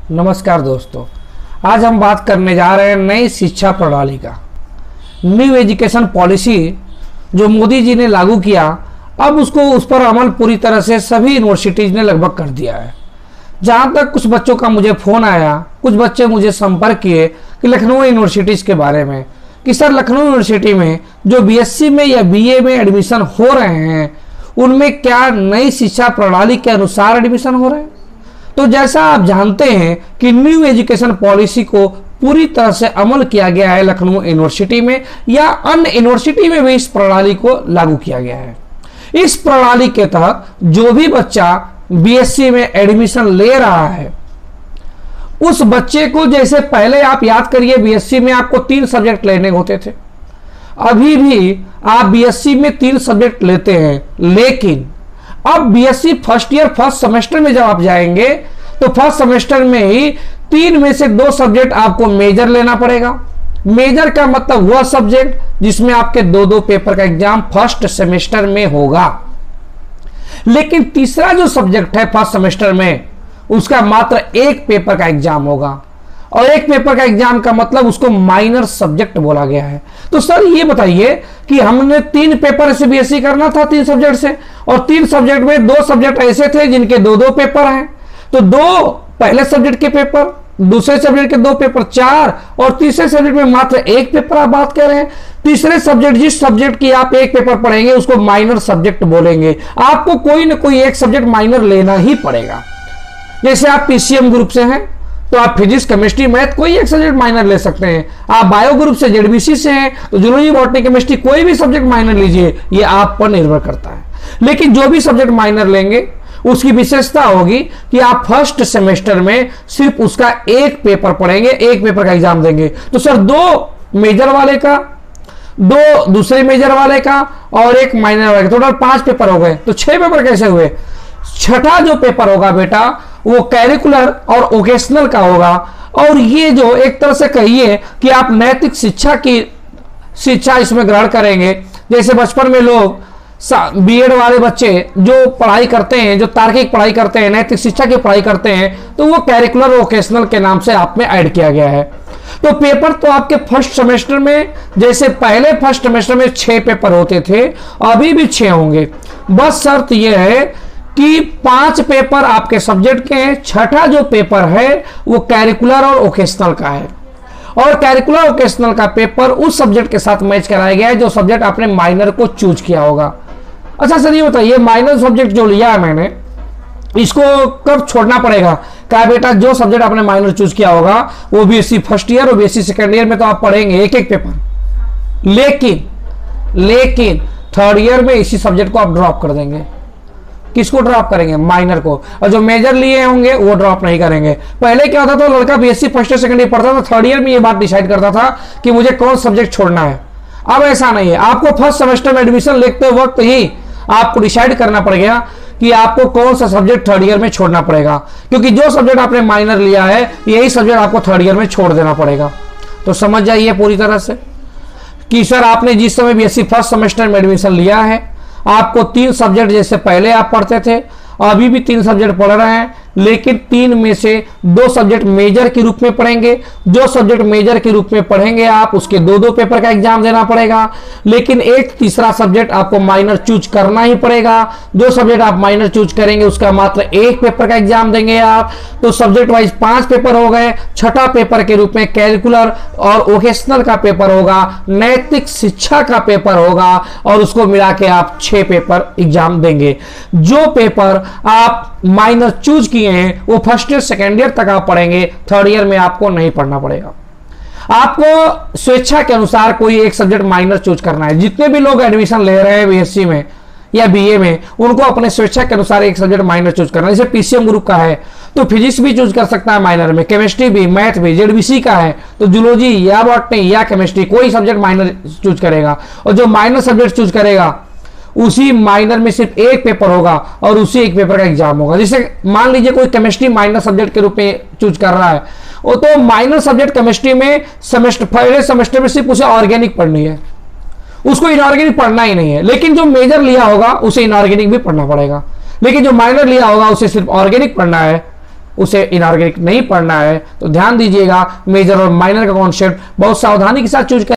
नमस्कार दोस्तों, आज हम बात करने जा रहे हैं नई शिक्षा प्रणाली का। न्यू एजुकेशन पॉलिसी जो मोदी जी ने लागू किया, अब उस पर अमल पूरी तरह से सभी यूनिवर्सिटीज ने लगभग कर दिया है। जहाँ तक कुछ बच्चों का मुझे फ़ोन आया, कुछ बच्चे मुझे संपर्क किए कि लखनऊ यूनिवर्सिटीज़ के बारे में कि सर लखनऊ यूनिवर्सिटी में जो बीएससी में या बीए में एडमिशन हो रहे हैं उनमें क्या नई शिक्षा प्रणाली के अनुसार एडमिशन हो रहे हैं। तो जैसा आप जानते हैं कि न्यू एजुकेशन पॉलिसी को पूरी तरह से अमल किया गया है लखनऊ यूनिवर्सिटी में, या अन्य यूनिवर्सिटी में भी इस प्रणाली को लागू किया गया है। इस प्रणाली के तहत जो भी बच्चा बीएससी में एडमिशन ले रहा है उस बच्चे को, जैसे पहले आप याद करिए बीएससी में आपको 3 सब्जेक्ट लेने होते थे, अभी भी आप बीएससी में 3 सब्जेक्ट लेते हैं, लेकिन अब BSc first year first semester में जब आप जाएंगे तो फर्स्ट सेमेस्टर में ही 3 में से 2 सब्जेक्ट आपको मेजर लेना पड़ेगा। मेजर का मतलब वह सब्जेक्ट जिसमें आपके 2-2 पेपर का एग्जाम फर्स्ट सेमेस्टर में होगा, लेकिन तीसरा जो सब्जेक्ट है फर्स्ट सेमेस्टर में उसका मात्र 1 पेपर का एग्जाम होगा, और 1 पेपर का एग्जाम का मतलब उसको माइनर सब्जेक्ट बोला गया है। तो सर ये बताइए कि हमने 3 पेपर से बीएससी करना था 3 सब्जेक्ट से, और 3 सब्जेक्ट में 2 सब्जेक्ट ऐसे थे जिनके 2-2 पेपर हैं, तो 2 पहले सब्जेक्ट के पेपर, दूसरे सब्जेक्ट के 2 पेपर 4, और तीसरे सब्जेक्ट में मात्र 1 पेपर आप बात कर रहे हैं। तीसरे सब्जेक्ट, जिस सब्जेक्ट की आप 1 पेपर पढ़ेंगे उसको माइनर सब्जेक्ट बोलेंगे। आपको कोई ना कोई एक सब्जेक्ट माइनर लेना ही पड़ेगा। जैसे आप पीसीएम ग्रुप से हैं तो आप फिजिक्स, केमिस्ट्री, मैथ कोई एक सब्जेक्ट माइनर ले सकते हैं। आप बायो ग्रुप से जेडबीसी से हैं तो जूलॉजी, बॉटनी, केमिस्ट्री कोई भी सब्जेक्ट माइनर लीजिए, ये आप पर निर्भर करता है। लेकिन जो भी सब्जेक्ट माइनर लेंगे उसकी विशेषता होगी कि आप फर्स्ट सेमेस्टर में सिर्फ उसका 1 पेपर पढ़ेंगे, 1 पेपर का एग्जाम देंगे। तो सर 2 मेजर वाले का, 2 दूसरे मेजर वाले का और 1 माइनर वाले का, टोटल 5 पेपर हो गए। तो 6 पेपर कैसे हुए? छठा जो पेपर होगा बेटा वो कैरिकुलर और वोकेशनल का होगा, और ये जो एक तरह से कहिए कि आप नैतिक शिक्षा इसमें ग्रहण करेंगे। जैसे बचपन में लोग बीएड वाले बच्चे जो पढ़ाई करते हैं, जो तार्किक पढ़ाई करते हैं, नैतिक शिक्षा की पढ़ाई करते हैं, तो वो कैरिकुलर वोकेशनल के नाम से आप में ऐड किया गया है। तो पेपर तो आपके फर्स्ट सेमेस्टर में, जैसे पहले फर्स्ट सेमेस्टर में 6 पेपर होते थे, अभी भी 6 होंगे। बस शर्त यह है कि 5 पेपर आपके सब्जेक्ट के हैं, छठा जो पेपर है वो कैरिकुलर और वोकेशनल का है, और कैरिकुलर वोकेशनल का पेपर उस सब्जेक्ट के साथ मैच कराया गया है जो सब्जेक्ट आपने माइनर को चूज किया होगा। अच्छा सर ये बताइए, माइनर सब्जेक्ट जो लिया है मैंने, इसको कब छोड़ना पड़ेगा? क्या बेटा, जो सब्जेक्ट आपने माइनर चूज किया होगा वो बीएससी फर्स्ट ईयर और बीएससी सेकेंड ईयर में तो आप पढ़ेंगे 1-1 पेपर, लेकिन थर्ड ईयर में इसी सब्जेक्ट को आप ड्रॉप कर देंगे। किसको ड्रॉप करेंगे? माइनर को। और जो मेजर लिए होंगे वो ड्रॉप नहीं करेंगे। पहले क्या होता था, लड़का BSc first year second year पढ़ता था, थर्ड ईयर में ये बात डिसाइड करता था कि मुझे कौन सब्जेक्ट छोड़ना है। अब ऐसा नहीं है, आपको फर्स्ट सेमेस्टर में एडमिशन लेते वक्त ही आपको डिसाइड करना पड़ेगा कि आपको कौन सा सब्जेक्ट थर्ड ईयर में छोड़ना पड़ेगा, क्योंकि जो सब्जेक्ट आपने माइनर लिया है यही सब्जेक्ट आपको थर्ड ईयर में छोड़ देना पड़ेगा। तो समझ जाइए पूरी तरह से कि सर आपने जिस समय बीएससी फर्स्ट सेमेस्टर में एडमिशन लिया है, आपको 3 सब्जेक्ट जैसे पहले आप पढ़ते थे, अभी भी 3 सब्जेक्ट पढ़ रहे हैं, लेकिन 3 में से 2 सब्जेक्ट मेजर के रूप में पढ़ेंगे। जो सब्जेक्ट मेजर के रूप में पढ़ेंगे आप, उसके 2-2 पेपर का एग्जाम देना पड़ेगा, लेकिन एक तीसरा सब्जेक्ट आपको माइनर चूज करना ही पड़ेगा। जो सब्जेक्ट आप माइनर चूज करेंगे उसका मात्र 1 पेपर का एग्जाम देंगे आप। तो सब्जेक्ट वाइज 5 पेपर हो गए। छठा पेपर के रूप में कैरिकुलर और वोकेशनल का पेपर होगा, नैतिक शिक्षा का पेपर होगा, और उसको मिला के आप 6 पेपर एग्जाम देंगे। जो पेपर आप माइनर चूज किए हैं वो फर्स्ट ईयर सेकेंड ईयर तक आप पढ़ेंगे, थर्ड ईयर में आपको नहीं पढ़ना पड़ेगा। आपको स्वेच्छा के अनुसार कोई एक सब्जेक्ट माइनर चूज करना है। जितने भी लोग एडमिशन ले रहे हैं बीएससी में या बीए में, उनको अपने स्वेच्छा के अनुसार एक सब्जेक्ट माइनर चूज करना है। जैसे पीसीएम ग्रुप का है तो फिजिक्स भी चूज कर सकता है माइनर में, केमिस्ट्री भी, मैथ भी। जेडबीसी का है तो जूलॉजी या बॉटनी या केमिस्ट्री कोई सब्जेक्ट माइनर चूज करेगा, और जो माइनर सब्जेक्ट चूज करेगा उसी माइनर में सिर्फ 1 पेपर होगा और उसी 1 पेपर का एग्जाम होगा। जैसे मान लीजिए कोई केमिस्ट्री माइनर सब्जेक्ट के रूप में चूज कर रहा है, वो तो माइनर सब्जेक्ट केमिस्ट्री में पहले सेमेस्टर में सिर्फ उसे ऑर्गेनिक पढ़नी है, उसको इनऑर्गेनिक पढ़ना ही नहीं है। लेकिन जो मेजर लिया होगा उसे इनऑर्गेनिक भी पढ़ना पड़ेगा, लेकिन जो माइनर लिया होगा उसे सिर्फ ऑर्गेनिक पढ़ना है, उसे इनऑर्गेनिक नहीं पढ़ना है। तो ध्यान दीजिएगा, मेजर और माइनर का कॉन्सेप्ट बहुत सावधानी के साथ चूज